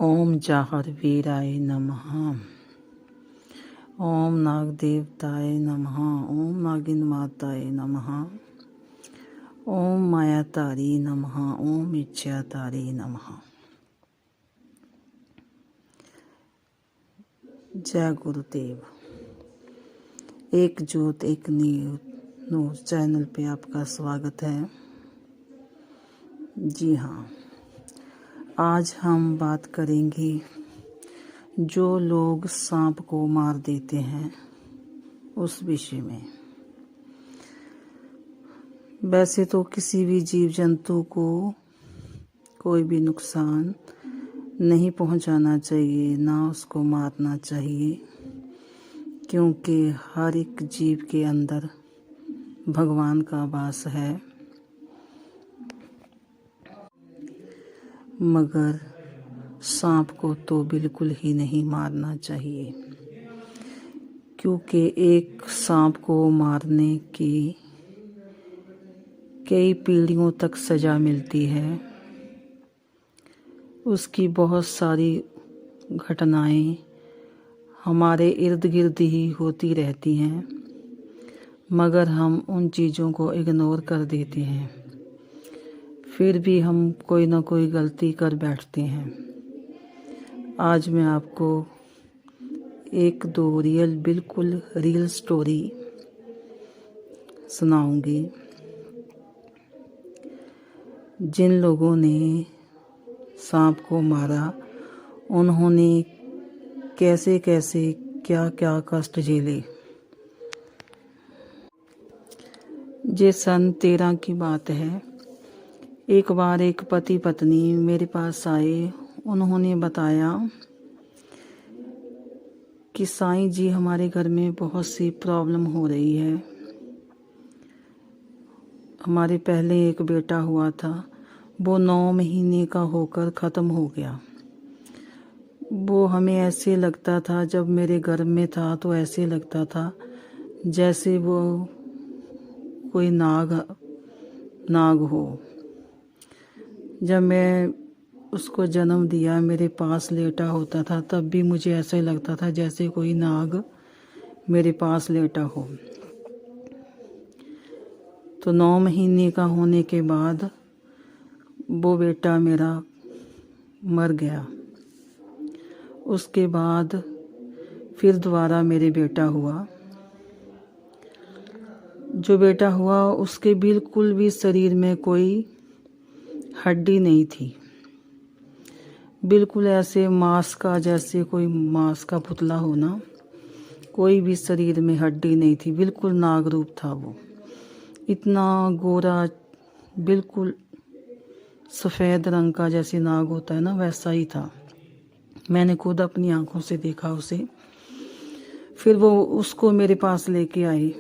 ओम जाहर वीराय नमः। ओम नागदेवताय नमः। ओम नागिन माताय नमः। ओम मायातारी नमः। ओम इच्छातारी नमः। जय गुरुदेव। एक ज्योत एक नूर चैनल पे आपका स्वागत है। जी हाँ, आज हम बात करेंगे जो लोग सांप को मार देते हैं उस विषय में। वैसे तो किसी भी जीव जंतु को कोई भी नुकसान नहीं पहुंचाना चाहिए, ना उसको मारना चाहिए, क्योंकि हर एक जीव के अंदर भगवान का वास है। मगर सांप को तो बिल्कुल ही नहीं मारना चाहिए, क्योंकि एक सांप को मारने की कई पीढ़ियों तक सजा मिलती है। उसकी बहुत सारी घटनाएं हमारे इर्द गिर्द ही होती रहती हैं, मगर हम उन चीज़ों को इग्नोर कर देते हैं। फिर भी हम कोई ना कोई गलती कर बैठते हैं। आज मैं आपको एक दो बिल्कुल रियल स्टोरी सुनाऊंगी। जिन लोगों ने सांप को मारा, उन्होंने कैसे कैसे क्या क्या कष्ट झेले। ये सन 13 की बात है। एक बार एक पति पत्नी मेरे पास आए। उन्होंने बताया कि साईं जी, हमारे घर में बहुत सी प्रॉब्लम हो रही है। हमारे पहले एक बेटा हुआ था, वो 9 महीने का होकर ख़त्म हो गया। वो हमें ऐसे लगता था, जब मेरे घर में था तो ऐसे लगता था जैसे वो कोई नाग हो। जब मैं उसको जन्म दिया, मेरे पास लेटा होता था, तब भी मुझे ऐसा ही लगता था जैसे कोई नाग मेरे पास लेटा हो। तो 9 महीने का होने के बाद वो बेटा मेरा मर गया। उसके बाद फिर दोबारा मेरे बेटा हुआ। जो बेटा हुआ उसके बिल्कुल भी शरीर में कोई हड्डी नहीं थी। बिल्कुल ऐसे मांस का, जैसे कोई मांस का पुतला हो ना, कोई भी शरीर में हड्डी नहीं थी। बिल्कुल नाग रूप था वो। इतना गोरा, बिल्कुल सफ़ेद रंग का, जैसे नाग होता है ना, वैसा ही था। मैंने खुद अपनी आंखों से देखा उसे। फिर वो उसको मेरे पास लेके आई।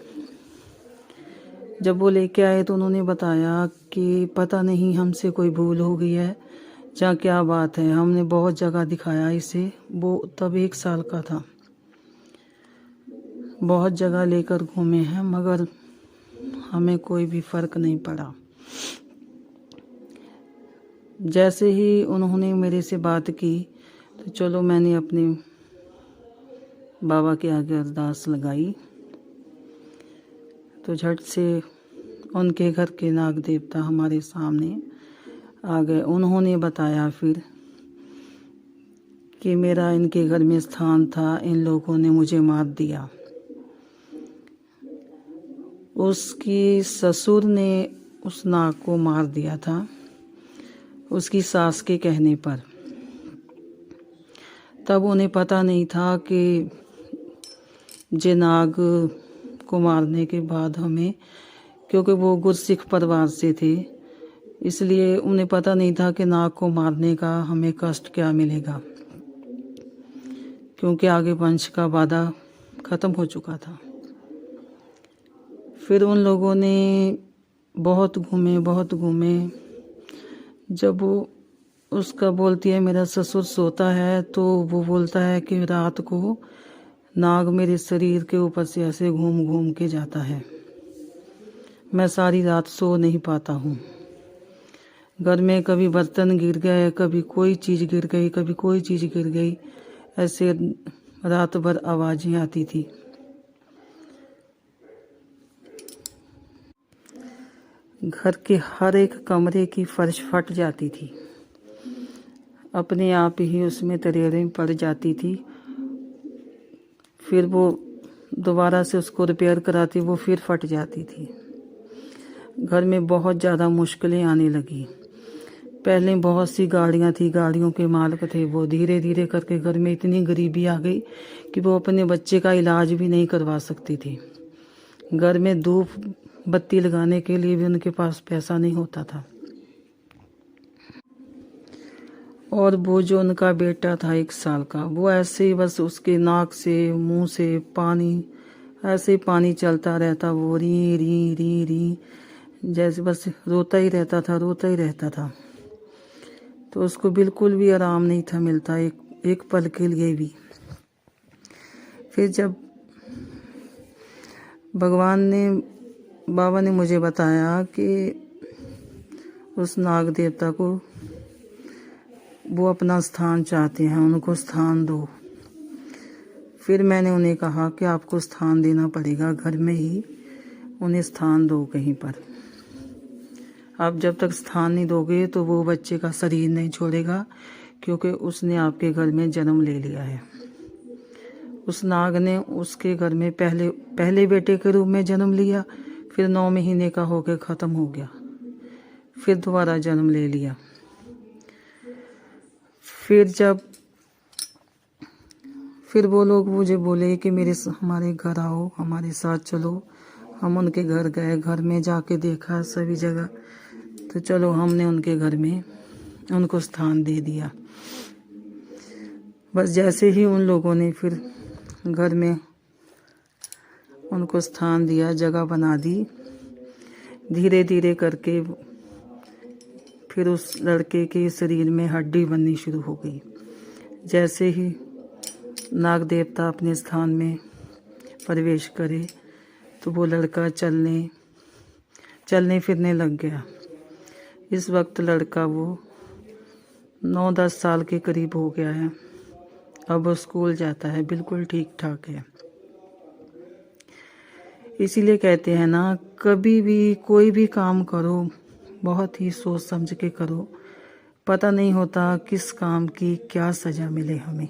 जब वो लेके आए तो उन्होंने बताया कि पता नहीं हमसे कोई भूल हो गई है या क्या बात है। हमने बहुत जगह दिखाया इसे। वो तब 1 साल का था। बहुत जगह लेकर घूमे हैं, मगर हमें कोई भी फर्क नहीं पड़ा। जैसे ही उन्होंने मेरे से बात की तो चलो, मैंने अपने बाबा के आगे अरदास लगाई। तो झट से उनके घर के नाग देवता हमारे सामने आ गए। उन्होंने बताया फिर कि मेरा इनके घर में स्थान था, इन लोगों ने मुझे मार दिया। उसकी ससुर ने उस नाग को मार दिया था, उसकी सास के कहने पर। तब उन्हें पता नहीं था कि जे नाग को मारने के बाद हमें, क्योंकि वो गुरसिख परिवार से थे, इसलिए उन्हें पता नहीं था कि नाग को मारने का हमें कष्ट क्या मिलेगा, क्योंकि आगे वंश का वादा ख़त्म हो चुका था। फिर उन लोगों ने बहुत घूमे। जब वो उसका बोलती है, मेरा ससुर सोता है, तो वो बोलता है कि रात को नाग मेरे शरीर के ऊपर से ऐसे घूम घूम के जाता है। मैं सारी रात सो नहीं पाता हूँ। घर में कभी बर्तन गिर गए, कभी कोई चीज़ गिर गई, कभी कोई चीज़ गिर गई, ऐसे रात भर आवाज़ें आती थी। घर के हर एक कमरे की फर्श फट जाती थी, अपने आप ही उसमें तरेरें पड़ जाती थी। फिर वो दोबारा से उसको रिपेयर कराती, वो फिर फट जाती थी। घर में बहुत ज़्यादा मुश्किलें आने लगी। पहले बहुत सी गाड़ियाँ थी, गाड़ियों के मालिक थे, वो धीरे धीरे करके घर में इतनी गरीबी आ गई कि वो अपने बच्चे का इलाज भी नहीं करवा सकती थी। घर में धूप बत्ती लगाने के लिए भी उनके पास पैसा नहीं होता था। और वो जो उनका बेटा था 1 साल का, वो ऐसे ही बस उसके नाक से मुंह से पानी, ऐसे ही पानी चलता रहता, वो री री री री जैसे बस रोता ही रहता था, रोता ही रहता था। तो उसको बिल्कुल भी आराम नहीं था मिलता, एक पल के लिए भी। फिर जब बाबा ने मुझे बताया कि उस नाग देवता को वो अपना स्थान चाहते हैं, उनको स्थान दो। फिर मैंने उन्हें कहा कि आपको स्थान देना पड़ेगा, घर में ही उन्हें स्थान दो कहीं पर। आप जब तक स्थान नहीं दोगे तो वो बच्चे का शरीर नहीं छोड़ेगा, क्योंकि उसने आपके घर में जन्म ले लिया है। उस नाग ने उसके घर में पहले बेटे के रूप में जन्म लिया, फिर 9 महीने का होकर ख़त्म हो गया, फिर दोबारा जन्म ले लिया। फिर वो लोग मुझे बोले कि हमारे घर आओ, हमारे साथ चलो। हम उनके घर गए, घर में जाके देखा सभी जगह, तो चलो हमने उनके घर में उनको स्थान दे दिया। बस जैसे ही उन लोगों ने फिर घर में उनको स्थान दिया, जगह बना दी, धीरे धीरे करके फिर उस लड़के के शरीर में हड्डी बननी शुरू हो गई। जैसे ही नाग देवता अपने स्थान में प्रवेश करे तो वो लड़का चलने फिरने लग गया। इस वक्त लड़का वो 9-10 साल के करीब हो गया है। अब वो स्कूल जाता है, बिल्कुल ठीक ठाक है। इसीलिए कहते हैं ना, कभी भी कोई भी काम करो बहुत ही सोच समझ के करो, पता नहीं होता किस काम की क्या सज़ा मिले हमें।